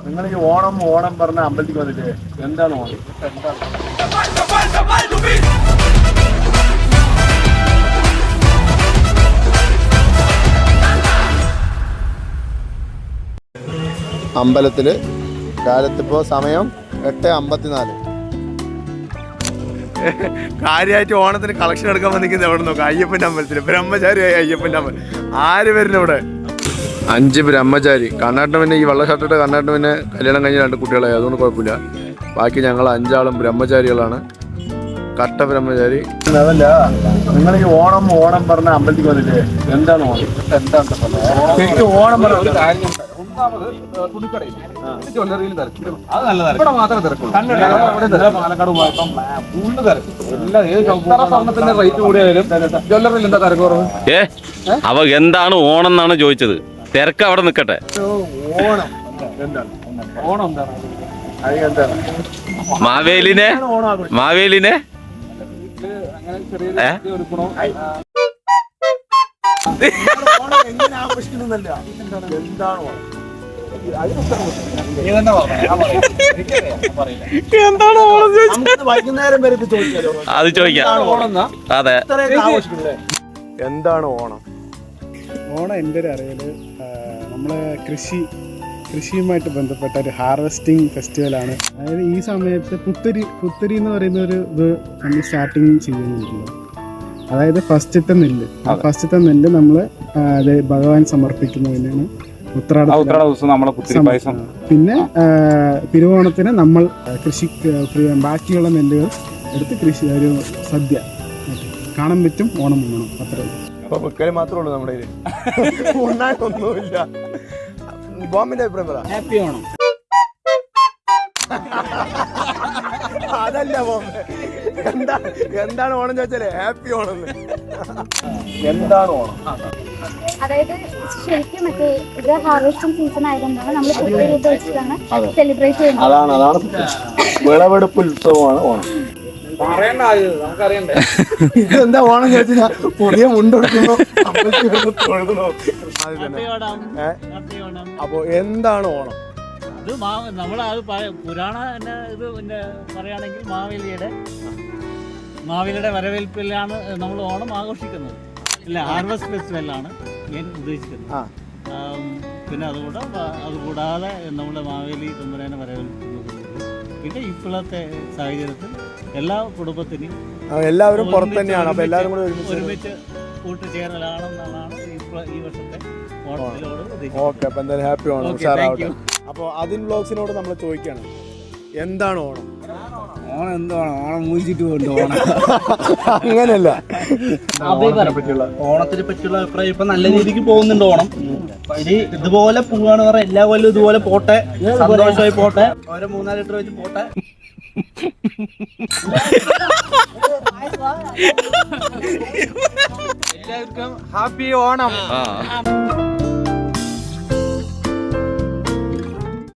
നിങ്ങൾ ഈ ഓണം ഓണം പറഞ്ഞ അമ്പലത്തിൽ വന്നിട്ട് എന്താണ് ഓണം? അമ്പലത്തില് കാലത്തിപ്പോ സമയം 8:54. കാര്യമായിട്ട് ഓണത്തിന് കളക്ഷൻ എടുക്കാൻ വന്നിരിക്കുന്നത് എവിടെ നോക്കാം? അയ്യപ്പൻ്റെ അമ്പലത്തിൽ ബ്രഹ്മചാരിയായി അയ്യപ്പൻ്റെ അമ്പലം. ആര് വരുന്നു ഇവിടെ? 5 ബ്രഹ്മചാരി. കണ്ണാട്ടിന് പിന്നെ ഈ വെള്ള ഷർട്ടിട്ട് കണ്ണാട്ടിന് പിന്നെ കല്യാണം കഴിഞ്ഞ 2 കുട്ടികളായി, അതുകൊണ്ട് കുഴപ്പമില്ല. ബാക്കി ഞങ്ങൾ 5 ആളും ബ്രഹ്മചാരികളാണ്. കട്ട ബ്രഹ്മചാരി. അതല്ല, നിങ്ങൾ ഈ ഓണം ഓണം പറഞ്ഞ അമ്പലത്തിൽ വന്നിട്ട് എന്താണ് ഓണം? എന്താണ് ഓണം പറഞ്ഞ ഒരു കാര്യം? ജ്വല്ലറിയിൽ തിരക്കില്ല, അത് നല്ല തിരക്ക്. ഇവിടെ മാത്രമേ തിരക്കുള്ളൂ. പാലക്കാട് പോയപ്പം ഫുള്ള് തിരക്ക്. എത്ര സ്വർണ്ണത്തിന്റെ റേറ്റ് കൂടിയായാലും ജ്വല്ലറിയിൽ എന്താ തിരക്ക് കുറവ്? അവ എന്താണ് ഓണം എന്നാണ് ചോദിച്ചത്. തിരക്ക് അവിടെ നിൽക്കട്ടെ. ഓണം എന്താണ്? ഓണം എന്താണ്? മാവേലിനെ അങ്ങനെ ചെറിയ എടുക്കണോ? എങ്ങനെ ആഘോഷിക്കുന്നതല്ല, എന്താണ് ഓണം? വൈകുന്നേരം വരെ അത് ചോദിക്കാം. അതെ, എന്താണ് ഓണം? ഓണം എൻ്റെ ഒരു അറിവില് നമ്മളെ കൃഷിയുമായിട്ട് ബന്ധപ്പെട്ട ഒരു ഹാർവെസ്റ്റിംഗ് ഫെസ്റ്റിവലാണ്. അതായത് ഈ സമയത്ത് പുത്തരി എന്ന് പറയുന്ന ഒരു ഇത് നമ്മൾ സ്റ്റാർട്ടിങ് ചെയ്യുന്നുണ്ടല്ലോ. അതായത് ഫസ്റ്റത്തെ നെല്ല് നമ്മൾ ഭഗവാൻ സമർപ്പിക്കുന്നതിനാണ് ഉത്രാട ദിവസം നമ്മളെ പുത്തിരി പായസം. പിന്നെ തിരുവോണത്തിന് നമ്മൾ ബാക്കിയുള്ള നെല്ലുകൾ എടുത്ത് കൃഷി ഒരു സദ്യ കാണാൻ പറ്റും. ഓണം ഉണ്ണണം, അത്രേ. അപ്പൊ വെക്കല് മാത്രമേ ഉള്ളൂ നമ്മുടെ ഒന്നുമില്ല. ബോംബിന്റെ അഭിപ്രായം പറ. ഹാപ്പി ഓണം. അതല്ല ബോംബെ, എന്താണ് ഓണം ചോദിച്ചാലേ ഹാപ്പി ഓണം. എന്താണ് ഓണം? അതായത് ശരിക്കും മറ്റേ ഇത് ഹാർവെസ്റ്റിംഗ് സീസൺ ആയതുകൊണ്ടാണ് നമ്മൾ പുതിയ വെച്ചിട്ടാണ് സെലിബ്രേറ്റ് ചെയ്യുന്നത്. അതാണ് വിളവെടുപ്പ് ഉത്സവമാണ് ഓണം. ഇതെന്താ ഓണം ചോദിച്ചാൽ പുതിയ മുണ്ടെടുക്കുന്നു. അപ്പൊ എന്താണ് ഓണം? അത് നമ്മളത് പുരാണ ഇത് പിന്നെ പറയുകയാണെങ്കിൽ മാവേലിയുടെ വരവേൽപ്പിലാണ് നമ്മൾ ഓണം ആഘോഷിക്കുന്നത്. ഇല്ല, ഹാർവസ്റ്റ് ഫെസ്റ്റിവലാണ് ഞാൻ ഉദ്ദേശിക്കുന്നത്. പിന്നെ അതുകൂടാതെ നമ്മുടെ മാവേലി തമ്പുരാനെ വരവേൽക്കുന്നത്. പിന്നെ ഇപ്പോഴത്തെ സാഹചര്യത്തിൽ എല്ലാ കുടുംബത്തിനും എല്ലാവരും പുറത്ത് തന്നെയാണ്. അപ്പൊ എല്ലാവരും കൂടെ ഒരുമിച്ച് കൂട്ടുചേരലാണെന്നാണ് ഈ വർഷത്തെ ഓണത്തിനോട് ഉദ്ദേശിക്കുന്നത്. ഓക്കെ, അപ്പൊ എന്തായാലും ഹാപ്പി ഓണം, ഉഷാറാവട്ടെ. അപ്പോൾ അതിൻ വ്ലോഗ്സിനോട് നമ്മൾ ചോദിക്കുകയാണ്, എന്താണ് ഓണം? ഓണം എന്താണ്? ഓണം മൂഞ്ചിട്ട് കൊണ്ട് ഓണം. അങ്ങനെയല്ല, ഓണത്തിനെ പറ്റിയുള്ള അഭിപ്രായം ഇപ്പൊ നല്ല രീതിക്ക് പോകുന്നുണ്ട്. ഓണം ഇതുപോലെ പോവാണ് പറഞ്ഞാൽ എല്ലാ കൊല്ലം ഇതുപോലെ പോട്ടെ, സന്തോഷമായി പോട്ടെ, ഓരോ 3-4 ലിറ്റർ വെച്ച് പോട്ടെ. എല്ലാവർക്കും ഹാപ്പി ഓണം.